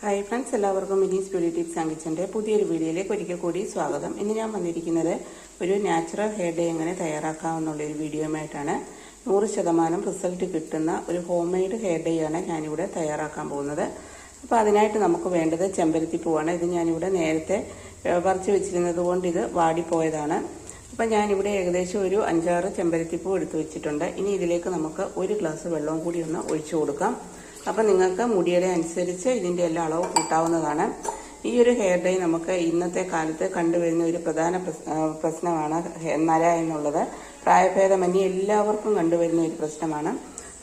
Hi friends, എല്ലാവർക്കും മിനീസ് beauty tips and കിച്ചൻ്റെ പുതിയൊരു വീഡിയോയിലേക്ക് ഒരിക്കൽ കൂടി സ്വാഗതം. ഇന്ന് ഞാൻ വന്നിരിക്കുന്നത് ഒരു നാച്ചുറൽ ഹെയർ ഡേ എങ്ങനെ തയ്യാറാക്കാമെന്നുള്ളൊരു വീഡിയോയുമായിട്ടാണ്. 100% റിസൾട്ട് കിട്ടുന്ന ഒരു ഹോം മെയ്ഡ് ഹെയർ ഡേ ആണ് ഞാനിവിടെ തയ്യാറാക്കാൻ പോകുന്നത്. അപ്പോൾ അതിനായിട്ട് നമുക്ക് വേണ്ടത് ചെമ്പരത്തി പൂവാണ്. ഇത് ഞാനിവിടെ നേരത്തെ പറിച്ച് വെച്ചിരുന്നത് കൊണ്ട് ഇത് വാടിപ്പോയതാണ്. അപ്പോൾ ഞാനിവിടെ ഏകദേശം ഒരു 5-6 ചെമ്പരത്തിപ്പൂ എടുത്ത് വെച്ചിട്ടുണ്ട്. ഇനി ഇതിലേക്ക് നമുക്ക് 1 ഗ്ലാസ് വെള്ളവും കൂടി ഒന്ന് ഒഴിച്ചു കൊടുക്കാം. അപ്പം നിങ്ങൾക്ക് മുടിയുടെ അനുസരിച്ച് ഇതിൻ്റെ എല്ലാ അളവ് കൂട്ടാവുന്നതാണ്. ഈ ഒരു ഹെയർ ഡൈ നമുക്ക് ഇന്നത്തെ കാലത്ത് കണ്ടുവരുന്ന ഒരു പ്രധാന പ്രശ്നമാണ് നര എന്നുള്ളത്. പ്രായഭേദമന്യേ എല്ലാവർക്കും കണ്ടുവരുന്ന ഒരു പ്രശ്നമാണ്.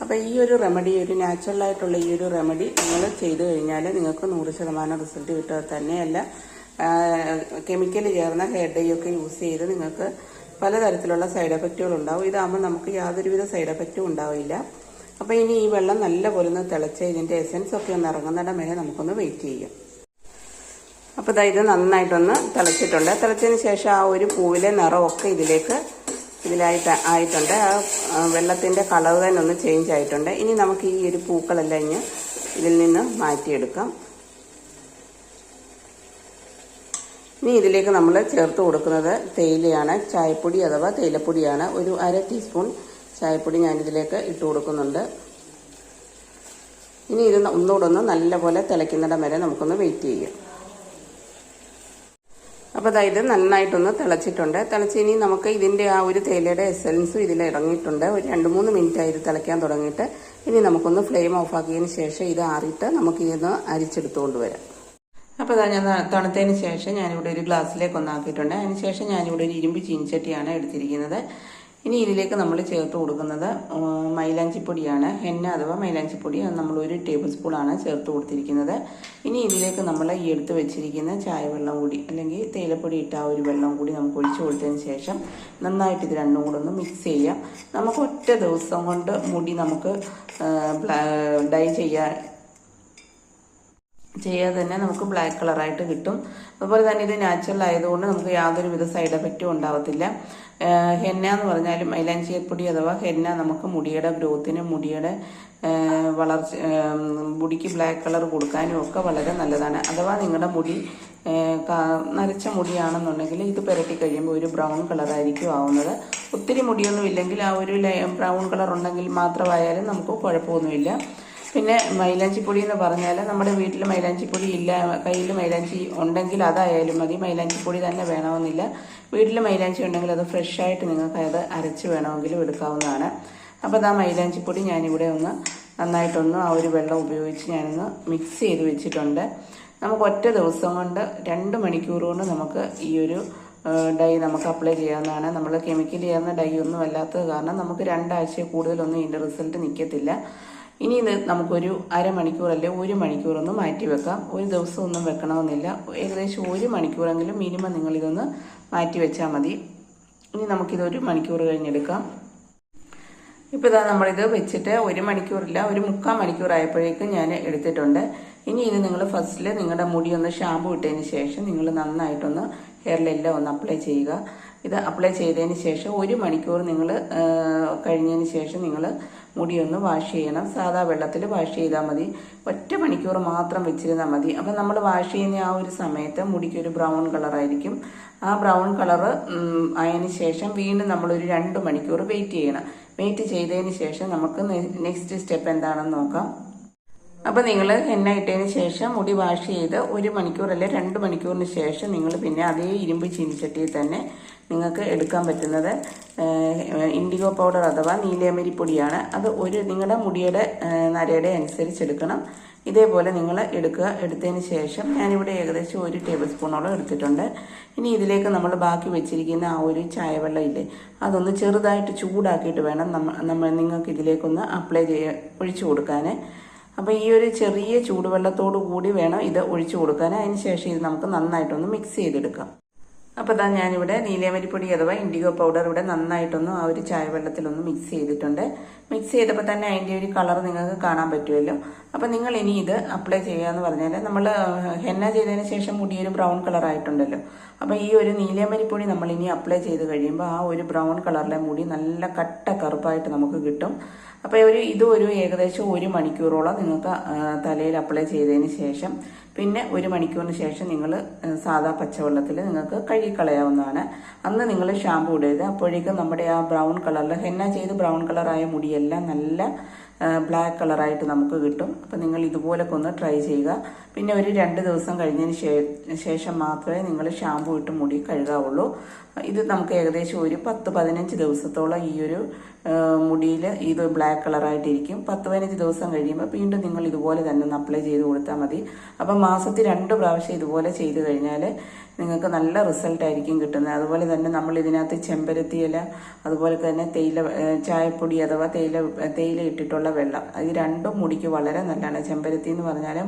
അപ്പോൾ ഈ ഒരു റെമഡി, ഒരു നാച്ചുറലായിട്ടുള്ള ഈ ഒരു റെമഡി നിങ്ങൾ ചെയ്തു കഴിഞ്ഞാൽ നിങ്ങൾക്ക് 100% റിസൾട്ട് കിട്ടുക തന്നെയല്ല, കെമിക്കൽ ചേർന്ന ഹെയർ ഡൈ ഒക്കെ യൂസ് ചെയ്ത് നിങ്ങൾക്ക് പലതരത്തിലുള്ള സൈഡ് എഫക്റ്റുകൾ ഉണ്ടാവും. ഇതാകുമ്പോൾ നമുക്ക് യാതൊരുവിധ സൈഡ് എഫക്റ്റും ഉണ്ടാവില്ല. അപ്പോൾ ഇനി ഈ വെള്ളം നല്ലപോലെ ഒന്ന് തിളച്ച് ഇതിൻ്റെ എസൻസ് ഒക്കെ ഒന്ന് ഇറങ്ങുന്നിടം വരെ നമുക്കൊന്ന് വെയിറ്റ് ചെയ്യാം. അപ്പോൾ ഇത് നന്നായിട്ടൊന്ന് തിളച്ചിട്ടുണ്ട്. തിളച്ചതിന് ശേഷം ആ ഒരു പൂവിലെ നിറമൊക്കെ ആയിട്ടുണ്ട്. ആ വെള്ളത്തിൻ്റെ കളർ തന്നെ ഒന്ന് ചേഞ്ച് ആയിട്ടുണ്ട്. ഇനി നമുക്ക് ഈ ഒരു പൂക്കളെല്ലാം ഇനി ഇതിൽ നിന്ന് മാറ്റിയെടുക്കാം. ഇനി ഇതിലേക്ക് നമ്മൾ ചേർത്ത് കൊടുക്കുന്നത് തേയിലയാണ്, ചായപ്പൊടി അഥവാ തേയിലപ്പൊടിയാണ്. ഒരു 1/2 ടീസ്പൂൺ ചായപ്പൊടി ഞാനിതിലേക്ക് ഇട്ട് കൊടുക്കുന്നുണ്ട്. ഇനി ഇത് ഒന്നുകൂടെ ഒന്ന് നല്ലപോലെ തിളയ്ക്കുന്നിടം വരെ നമുക്കൊന്ന് വെയിറ്റ് ചെയ്യാം. അപ്പോൾ ഇത് നന്നായിട്ടൊന്ന് തിളച്ചിട്ടുണ്ട്. തിളച്ച് ഇനി നമുക്ക് ഇതിൻ്റെ ആ ഒരു തേയിലയുടെ എസൻസും ഇതിൽ ഇറങ്ങിയിട്ടുണ്ട്. ഒരു 2-3 മിനിറ്റ് ആയി ഇത് തിളയ്ക്കാൻ തുടങ്ങിയിട്ട്. ഇനി നമുക്കൊന്ന് ഫ്ലെയിം ഓഫ് ആക്കിയതിന് ശേഷം ഇത് ആറിയിട്ട് നമുക്കിതൊന്ന് അരിച്ചെടുത്തുകൊണ്ട് വരാം. അപ്പോൾ ഞാൻ തണുത്തതിന് ശേഷം ഞാനിവിടെ ഒരു ഗ്ലാസ്സിലേക്ക് ഒന്നാക്കിയിട്ടുണ്ട്. അതിന് ശേഷം ഞാനിവിടെ ഒരു ഇരുമ്പ് ചീനിച്ചട്ടിയാണ് എടുത്തിരിക്കുന്നത്. ഇനി ഇതിലേക്ക് നമ്മൾ ചേർത്ത് കൊടുക്കുന്നത് മൈലാഞ്ചിപ്പൊടിയാണ്. ഹെന്ന അഥവാ മൈലാഞ്ചിപ്പൊടി നമ്മൾ 1 ടേബിൾ സ്പൂണാണ് ചേർത്ത് കൊടുത്തിരിക്കുന്നത്. ഇനി ഇതിലേക്ക് നമ്മൾ ഈ എടുത്ത് വെച്ചിരിക്കുന്ന ചായവെള്ളം കൂടി അല്ലെങ്കിൽ തേയിലപ്പൊടി ഇട്ട ആ ഒരു വെള്ളം കൂടി നമുക്ക് ഒഴിച്ചു കൊടുത്തതിന് ശേഷം നന്നായിട്ട് ഇത് രണ്ടും കൂടെ ഒന്ന് മിക്സ് ചെയ്യാം. നമുക്ക് ഒറ്റ ദിവസം കൊണ്ട് മുടി നമുക്ക് ഡൈ ചെയ്യാതെ തന്നെ നമുക്ക് ബ്ലാക്ക് കളറായിട്ട് കിട്ടും. അതുപോലെ തന്നെ ഇത് നാച്ചുറൽ ആയതുകൊണ്ട് നമുക്ക് യാതൊരുവിധ സൈഡ് എഫക്റ്റും ഉണ്ടാവത്തില്ല. ഹെന്ന എന്ന് പറഞ്ഞാലും മൈലാഞ്ചിപ്പൊടി അഥവാ ഹെന്ന നമുക്ക് മുടിയുടെ ഗ്രോത്തിനും മുടിയുടെ വളർച്ച, മുടിക്ക് ബ്ലാക്ക് കളർ കൊടുക്കാനും ഒക്കെ വളരെ നല്ലതാണ്. അഥവാ നിങ്ങളുടെ മുടി നരച്ച മുടിയാണെന്നുണ്ടെങ്കിൽ ഇത് പുരട്ടി കഴിയുമ്പോൾ ഒരു ബ്രൗൺ കളറായിരിക്കും ആവുന്നത്. ഒത്തിരി മുടിയൊന്നും ഇല്ലെങ്കിൽ ആ ഒരു ബ്രൗൺ കളർ ഉണ്ടെങ്കിൽ മാത്രമായാലും നമുക്ക് കുഴപ്പമൊന്നുമില്ല. പിന്നെ മൈലാഞ്ചിപ്പൊടി എന്ന് പറഞ്ഞാൽ നമ്മുടെ വീട്ടിൽ മൈലാഞ്ചിപ്പൊടി ഇല്ല, കയ്യിൽ മൈലാഞ്ചി ഉണ്ടെങ്കിൽ അതായാലും മതി. മൈലാഞ്ചിപ്പൊടി തന്നെ വേണമെന്നില്ല. വീട്ടിൽ മൈലാഞ്ചി ഉണ്ടെങ്കിൽ അത് ഫ്രഷായിട്ട് നിങ്ങൾക്ക് അത് അരച്ച് വേണമെങ്കിലും എടുക്കാവുന്നതാണ്. അപ്പോൾ മൈലാഞ്ചിപ്പൊടി ഞാനിവിടെ ഒന്ന് നന്നായിട്ടൊന്ന് ആ ഒരു വെള്ളം ഉപയോഗിച്ച് ഞാനൊന്ന് മിക്സ് ചെയ്ത് വെച്ചിട്ടുണ്ട്. നമുക്ക് ഒറ്റ ദിവസം കൊണ്ട് 2 മണിക്കൂർ കൊണ്ട് നമുക്ക് ഈ ഒരു ഡൈ നമുക്ക് അപ്ലൈ ചെയ്യാവുന്നതാണ്. നമ്മൾ കെമിക്കൽ ചെയ്യുന്ന ഡൈ ഒന്നും അല്ലാത്തത് കാരണം നമുക്ക് 2 ആഴ്ച കൂടുതലൊന്നും ഇതിൻ്റെ റിസൾട്ട് നിൽക്കത്തില്ല. ഇനി ഇത് നമുക്കൊരു അരമണിക്കൂർ അല്ലെ 1 മണിക്കൂറൊന്ന് മാറ്റി വെക്കാം. ഒരു ദിവസം ഒന്നും വെക്കണമെന്നില്ല. ഏകദേശം 1 മണിക്കൂറെങ്കിലും മിനിമം നിങ്ങളിതൊന്ന് മാറ്റി വെച്ചാൽ മതി. ഇനി നമുക്കിത് 1 മണിക്കൂർ കഴിഞ്ഞെടുക്കാം. ഇപ്പോൾ നമ്മളിത് വെച്ചിട്ട് 1 മണിക്കൂറില്ല, ഒരു 3/4 മണിക്കൂർ ആയപ്പോഴേക്കും ഞാൻ എടുത്തിട്ടുണ്ട്. ഇനി ഇത് നിങ്ങൾ ഫസ്റ്റിൽ നിങ്ങളുടെ മുടി ഒന്ന് ഷാമ്പു ഇട്ടതിന് ശേഷം നിങ്ങൾ നന്നായിട്ടൊന്ന് ഹെയറിലെല്ലാം ഒന്ന് അപ്ലൈ ചെയ്യുക. ഇത് അപ്ലൈ ചെയ്തതിന് ശേഷം 1 മണിക്കൂർ നിങ്ങൾ കഴിഞ്ഞതിന് ശേഷം നിങ്ങൾ മുടിയൊന്ന് വാഷ് ചെയ്യണം. സാധാ വെള്ളത്തിൽ വാഷ് ചെയ്താൽ മതി. 1 മണിക്കൂർ മാത്രം വെച്ചിരുന്നാൽ മതി. അപ്പം നമ്മൾ വാഷ് ചെയ്യുന്ന ആ ഒരു സമയത്ത് മുടിക്കൊരു ബ്രൗൺ കളറായിരിക്കും. ആ ബ്രൗൺ കളറ് ആയതിനു ശേഷം വീണ്ടും നമ്മളൊരു 2 മണിക്കൂർ വെയിറ്റ് ചെയ്യണം. വെയിറ്റ് ചെയ്തതിന് ശേഷം നമുക്ക് നെക്സ്റ്റ് സ്റ്റെപ്പ് എന്താണെന്ന് നോക്കാം. അപ്പോൾ നിങ്ങൾ എണ്ണ ഇട്ടതിന് ശേഷം മുടി വാഷ് ചെയ്ത് 1 മണിക്കൂർ അല്ലെ 2 മണിക്കൂറിന് ശേഷം നിങ്ങൾ പിന്നെ അതേ ഇരുമ്പ് ചീനിച്ചട്ടിയിൽ തന്നെ നിങ്ങൾക്ക് എടുക്കാൻ പറ്റുന്നത് ഇൻഡിഗോ പൗഡർ അഥവാ നീലയമരിപ്പൊടിയാണ്. അത് നിങ്ങളുടെ മുടിയുടെ നരയുടെ അനുസരിച്ചെടുക്കണം. ഇതേപോലെ നിങ്ങൾ എടുക്കുക. എടുത്തതിന് ശേഷം ഞാനിവിടെ ഏകദേശം 1 ടേബിൾ സ്പൂണോളം എടുത്തിട്ടുണ്ട്. ഇനി ഇതിലേക്ക് നമ്മൾ ബാക്കി വെച്ചിരിക്കുന്ന ആ ഒരു ചായവെള്ളം ഇല്ലേ, അതൊന്ന് ചെറുതായിട്ട് ചൂടാക്കിയിട്ട് വേണം നിങ്ങൾക്ക് ഇതിലേക്കൊന്ന് ഒഴിച്ചു കൊടുക്കാൻ. അപ്പോൾ ഈ ഒരു ചെറിയ ചൂടുവെള്ളത്തോടു കൂടി വേണം ഇത് ഒഴിച്ചു കൊടുക്കാൻ. അതിന് ശേഷം ഇത് നമുക്ക് നന്നായിട്ടൊന്ന് മിക്സ് ചെയ്തെടുക്കാം. അപ്പോൾ ഞാനിവിടെ നീലയമരിപ്പൊടി അഥവാ ഇൻഡിഗോ പൗഡർ ഇവിടെ നന്നായിട്ടൊന്ന് ആ ഒരു ചായവെള്ളത്തിലൊന്ന് മിക്സ് ചെയ്തിട്ടുണ്ട്. മിക്സ് ചെയ്തപ്പോൾ തന്നെ അതിൻ്റെ ഒരു കളർ നിങ്ങൾക്ക് കാണാൻ പറ്റുമല്ലോ. അപ്പോൾ നിങ്ങൾ ഇനി ഇത് അപ്ലൈ ചെയ്യുകയെന്ന് പറഞ്ഞാൽ നമ്മൾ ഹെന്ന ചെയ്തതിന് ശേഷം മുടി ഒരു ബ്രൗൺ കളർ ആയിട്ടുണ്ടല്ലോ. അപ്പോൾ ഈ ഒരു നീലയമരിപ്പൊടി നമ്മൾ ഇനി അപ്ലൈ ചെയ്ത് കഴിയുമ്പോൾ ആ ഒരു ബ്രൗൺ കളറിലെ മുടി നല്ല കട്ട കറുപ്പായിട്ട് നമുക്ക് കിട്ടും. അപ്പോൾ ഒരു ഏകദേശം 1 മണിക്കൂറോളം നിങ്ങൾക്ക് തലയിൽ അപ്ലൈ ചെയ്തതിന് ശേഷം പിന്നെ 1 മണിക്കൂറിന് ശേഷം നിങ്ങൾ സാധാ പച്ചവെള്ളത്തിൽ നിങ്ങൾക്ക് കഴുകിക്കളയാവുന്നതാണ്. അന്ന് നിങ്ങൾ ഷാമ്പു ഇടരുത്. അപ്പോഴേക്കും നമ്മുടെ ആ ബ്രൗൺ കളറിൽ ഹെന്ന ചെയ്ത് ബ്രൗൺ കളറായ മുടിയെല്ലാം നല്ല ബ്ലാക്ക് കളറായിട്ട് നമുക്ക് കിട്ടും. അപ്പം നിങ്ങൾ ഇതുപോലൊക്കെ ഒന്ന് ട്രൈ ചെയ്യുക. പിന്നെ ഒരു 2 ദിവസം കഴിഞ്ഞതിന് ശേഷം മാത്രമേ നിങ്ങൾ ഷാമ്പു ഇട്ട് മുടി കഴുകാവുള്ളൂ. ഇത് നമുക്ക് ഏകദേശം ഒരു 10-15 ദിവസത്തോളം ഈ ഒരു മുടിയിൽ ഇത് ബ്ലാക്ക് കളറായിട്ടിരിക്കും. 10-15 ദിവസം കഴിയുമ്പോൾ വീണ്ടും നിങ്ങൾ ഇതുപോലെ തന്നെ ഒന്ന് അപ്ലൈ ചെയ്ത് കൊടുത്താൽ മതി. അപ്പം മാസത്തിൽ 2 പ്രാവശ്യം ഇതുപോലെ ചെയ്ത് കഴിഞ്ഞാൽ നിങ്ങൾക്ക് നല്ല റിസൾട്ട് ആയിരിക്കും കിട്ടുന്നത്. അതുപോലെ തന്നെ നമ്മൾ ഇതിനകത്ത് ചെമ്പരത്തി ഇല, അതുപോലെ തന്നെ ചായപ്പൊടി അഥവാ തേയില ഇട്ടിട്ടുള്ള വെള്ളം, ഇത് രണ്ടും മുടിക്ക് വളരെ നല്ലതാണ്. ചെമ്പരത്തി എന്ന് പറഞ്ഞാൽ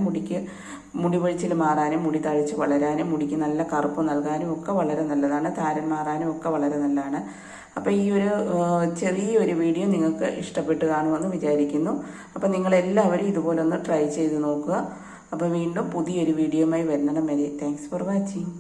മുടി പൊഴിച്ചിൽ മാറാനും മുടി തഴച്ച് വളരാനും മുടിക്ക് നല്ല കറുപ്പ് നൽകാനും ഒക്കെ വളരെ നല്ലതാണ്. താരൻ മാറാനും ഒക്കെ വളരെ നല്ലതാണ്. അപ്പോൾ ഈ ഒരു ചെറിയൊരു വീഡിയോ നിങ്ങൾക്ക് ഇഷ്ടപ്പെട്ട് കാണുമെന്ന് വിചാരിക്കുന്നു. അപ്പോൾ നിങ്ങളെല്ലാവരും ഇതുപോലെ ഒന്ന് ട്രൈ ചെയ്ത് നോക്കുക. അപ്പോൾ വീണ്ടും പുതിയൊരു വീഡിയോയുമായി വരുന്നിടം വരെ താങ്ക്സ് ഫോർ വാച്ചിങ്.